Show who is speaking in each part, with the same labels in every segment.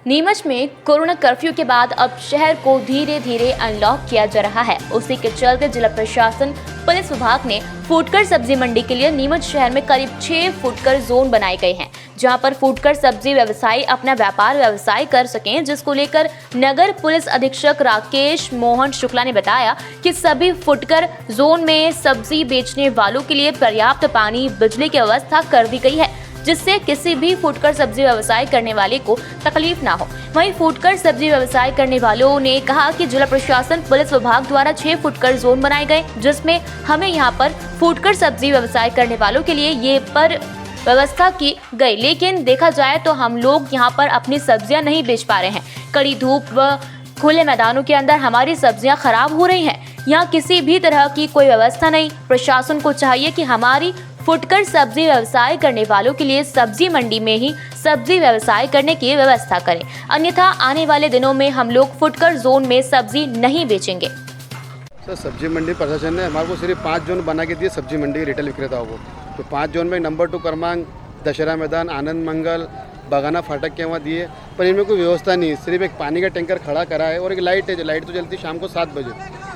Speaker 1: नीमच में corona curfew के बाद अब शहर को धीरे धीरे अनलॉक किया जा रहा है। उसी के चलते जिला प्रशासन पुलिस विभाग ने फुटकर सब्जी मंडी के लिए नीमच शहर में करीब 6 फुटकर जोन बनाए गए हैं, जहां पर फुटकर सब्जी व्यवसायी अपना व्यापार व्यवसाय कर सकें, जिसको लेकर नगर पुलिस अधीक्षक राकेश मोहन शुक्ला ने बताया कि सभी फुटकर जोन में सब्जी बेचने वालों के लिए पर्याप्त पानी, बिजली की व्यवस्था कर दी गई है, जिससे किसी भी फुटकर सब्जी व्यवसाय करने वाले को तकलीफ ना हो। वहीं फुटकर सब्जी व्यवसाय करने वालों ने कहा कि जिला प्रशासन पुलिस विभाग द्वारा 6 फुटकर जोन बनाए गए, जिसमें हमें यहां पर फुटकर सब्जी व्यवसाय करने वालों के लिए ये पर व्यवस्था की गई, लेकिन देखा जाए तो हम लोग यहाँ पर अपनी सब्जियां नहीं बेच पा रहे हैं। कड़ी धूप व खुले मैदानों के अंदर हमारी सब्जियां खराब हो रही हैं। यहाँ किसी भी तरह की कोई व्यवस्था नहीं। प्रशासन को चाहिए कि हमारी फुटकर सब्जी व्यवसाय करने वालों के लिए सब्जी मंडी में ही सब्जी व्यवसाय करने की व्यवस्था करें, अन्यथा आने वाले दिनों में हम लोग फुटकर जोन में सब्जी नहीं बेचेंगे।
Speaker 2: सर, सब्जी मंडी प्रशासन ने हमारे को सिर्फ 5 जोन बना के दिए सब्जी मंडी के रिटेल विक्रेताओं को। तो 5 जोन में नंबर 2 क्रमांक, दशहरा मैदान, आनंद मंगल, बगाना फाटक के वहाँ दिए, पर इनमें कोई व्यवस्था नहीं है। सिर्फ एक पानी का टैंकर खड़ा करा है और एक लाइट है, जो लाइट तो चलती है शाम को 7 बजे,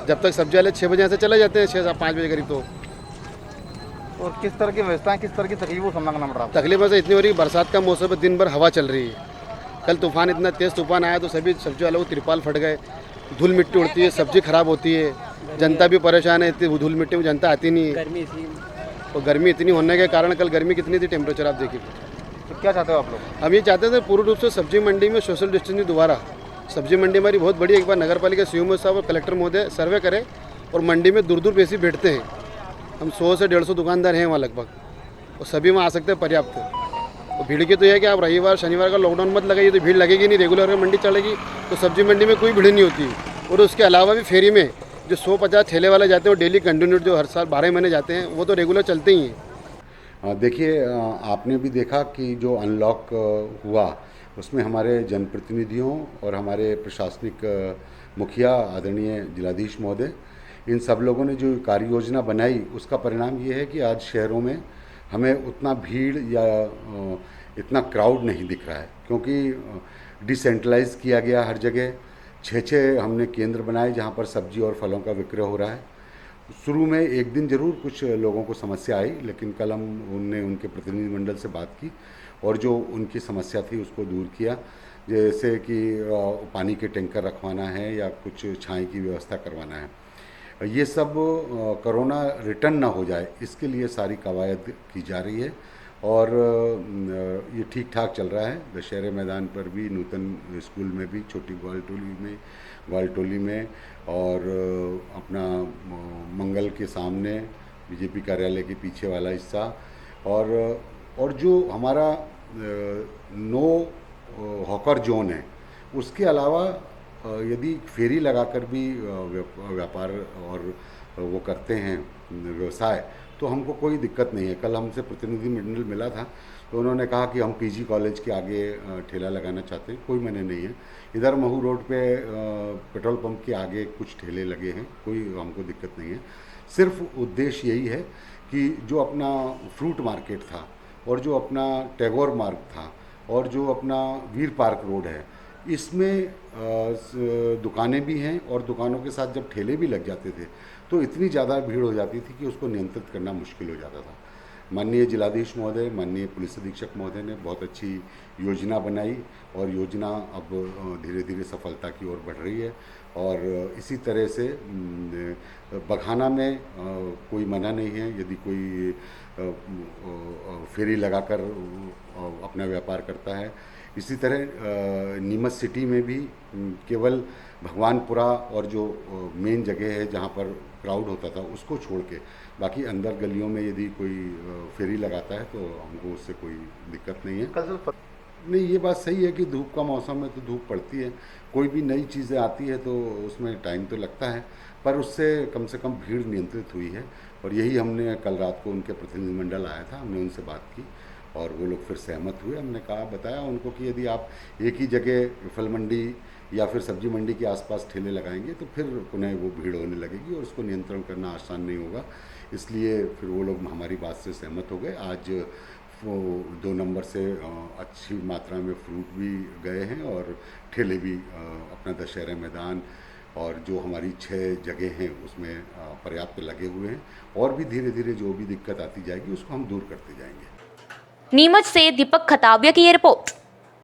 Speaker 2: जब तक सब्जी वाले 6 बजे से चले जाते हैं, 6-5 बजे करीब। तो
Speaker 3: और किस तरह की व्यवस्था है, किस तरह की तकलीफों का सामना करना पड़ रहा है?
Speaker 2: तकलीफ ऐसे इतनी हो रही है, बरसात का मौसम है, दिन भर हवा चल रही है। कल तूफान, इतना तेज़ तूफान आया तो सभी सब्जी वालों को तिरपाल फट गए, धूल मिट्टी उड़ती है, सब्जी खराब होती है, जनता भी परेशान है। इतनी धूल मिट्टी में जनता आती नहीं है, और गर्मी इतनी होने के कारण कल गर्मी कितनी थी, टेम्परेचर आप देखिए।
Speaker 3: तो क्या चाहते हो आप लोग?
Speaker 2: हम ये चाहते थे पूर्ण रूप से सब्जी मंडी में सोशल डिस्टेंसिंग दोबारा। सब्जी मंडी हमारी बहुत बड़ी, एक बार नगर पालिका सीएमओ साहब और कलेक्टर महोदय सर्वे करें, और मंडी में दूर दूर बेसी बैठते हैं। हम 100 से 150 दुकानदार हैं वहाँ लगभग, और सभी वहाँ आ सकते हैं पर्याप्त। तो भीड़ की तो यह है कि आप रविवार शनिवार का लॉकडाउन मत लगाइए, तो भीड़ लगेगी नहीं। रेगुलर मंडी चलेगी तो सब्जी मंडी में कोई भीड़ नहीं होती। और उसके अलावा भी फेरी में जो 100-50 ठेले वाले जाते हैं, वो डेली कंटिन्यू जो हर साल 12 महीने जाते हैं, वो तो रेगुलर चलते ही हैं।
Speaker 4: देखिए, आपने भी देखा कि जो अनलॉक हुआ उसमें हमारे जनप्रतिनिधियों और हमारे प्रशासनिक मुखिया आदरणीय जिलाधीश महोदय, इन सब लोगों ने जो कार्य योजना बनाई, उसका परिणाम ये है कि आज शहरों में हमें उतना भीड़ या इतना क्राउड नहीं दिख रहा है, क्योंकि डिसेंट्रलाइज किया गया हर जगह। 6 हमने केंद्र बनाए जहाँ पर सब्जी और फलों का विक्रय हो रहा है। शुरू में एक दिन ज़रूर कुछ लोगों को समस्या आई, लेकिन कल हम उनके प्रतिनिधिमंडल से बात की और जो उनकी समस्या थी उसको दूर किया, जैसे कि पानी के टैंकर रखवाना है या कुछ छाई की व्यवस्था करवाना है। ये सब कोरोना रिटर्न ना हो जाए, इसके लिए सारी कवायद की जा रही है, और ये ठीक ठाक चल रहा है। दशहरे मैदान पर भी, नूतन स्कूल में भी, छोटी ग्वालटोली में और अपना मंगल के सामने बीजेपी कार्यालय के पीछे वाला हिस्सा, और जो हमारा नो हॉकर जोन है, उसके अलावा यदि फेरी लगाकर भी व्यापार और वो करते हैं व्यवसाय, तो हमको कोई दिक्कत नहीं है। कल हमसे प्रतिनिधिमंडल मिला था, तो उन्होंने कहा कि हम पीजी कॉलेज के आगे ठेला लगाना चाहते हैं, कोई मना नहीं है। इधर महू रोड पे पेट्रोल पंप के आगे कुछ ठेले लगे हैं, कोई हमको दिक्कत नहीं है। सिर्फ उद्देश्य यही है कि जो अपना फ्रूट मार्केट था, और जो अपना टैगोर मार्ग था, और जो अपना वीर पार्क रोड है, इसमें दुकानें भी हैं, और दुकानों के साथ जब ठेले भी लग जाते थे तो इतनी ज़्यादा भीड़ हो जाती थी कि उसको नियंत्रित करना मुश्किल हो जाता था। माननीय जिलाधीश महोदय, माननीय पुलिस अधीक्षक महोदय ने बहुत अच्छी योजना बनाई, और योजना अब धीरे धीरे सफलता की ओर बढ़ रही है। और इसी तरह से बखाना में कोई मना नहीं है, यदि कोई फेरी लगाकर अपना व्यापार करता है। इसी तरह नीमच सिटी में भी केवल भगवानपुरा और जो मेन जगह है जहाँ पर क्राउड होता था, उसको छोड़ के बाकी अंदर गलियों में यदि कोई फेरी लगाता है तो हमको उससे कोई दिक्कत नहीं है। नहीं, ये बात सही है कि धूप का मौसम है तो धूप पड़ती है, कोई भी नई चीज़ें आती है तो उसमें टाइम तो लगता है, पर उससे कम से कम भीड़ नियंत्रित हुई है। और यही हमने कल रात को उनके प्रतिनिधिमंडल आया था, हमने उनसे बात की और वो लोग फिर सहमत हुए। हमने कहा, बताया उनको कि यदि आप एक ही जगह फल मंडी या फिर सब्जी मंडी के आसपास ठेले लगाएंगे तो फिर पुनः वो भीड़ होने लगेगी और उसको नियंत्रण करना आसान नहीं होगा। इसलिए फिर वो लोग हमारी बात से सहमत हो गए। आज 2 नंबर से अच्छी मात्रा में फ्रूट भी गए हैं और ठेले भी अपना दशहरा मैदान और जो हमारी 6 जगह हैं उसमें पर्याप्त लगे हुए हैं और भी धीरे धीरे जो भी दिक्कत आती जाएगी उसको हम दूर करते जाएंगे।
Speaker 1: नीमच से दीपक खताबिया की ये रिपोर्ट।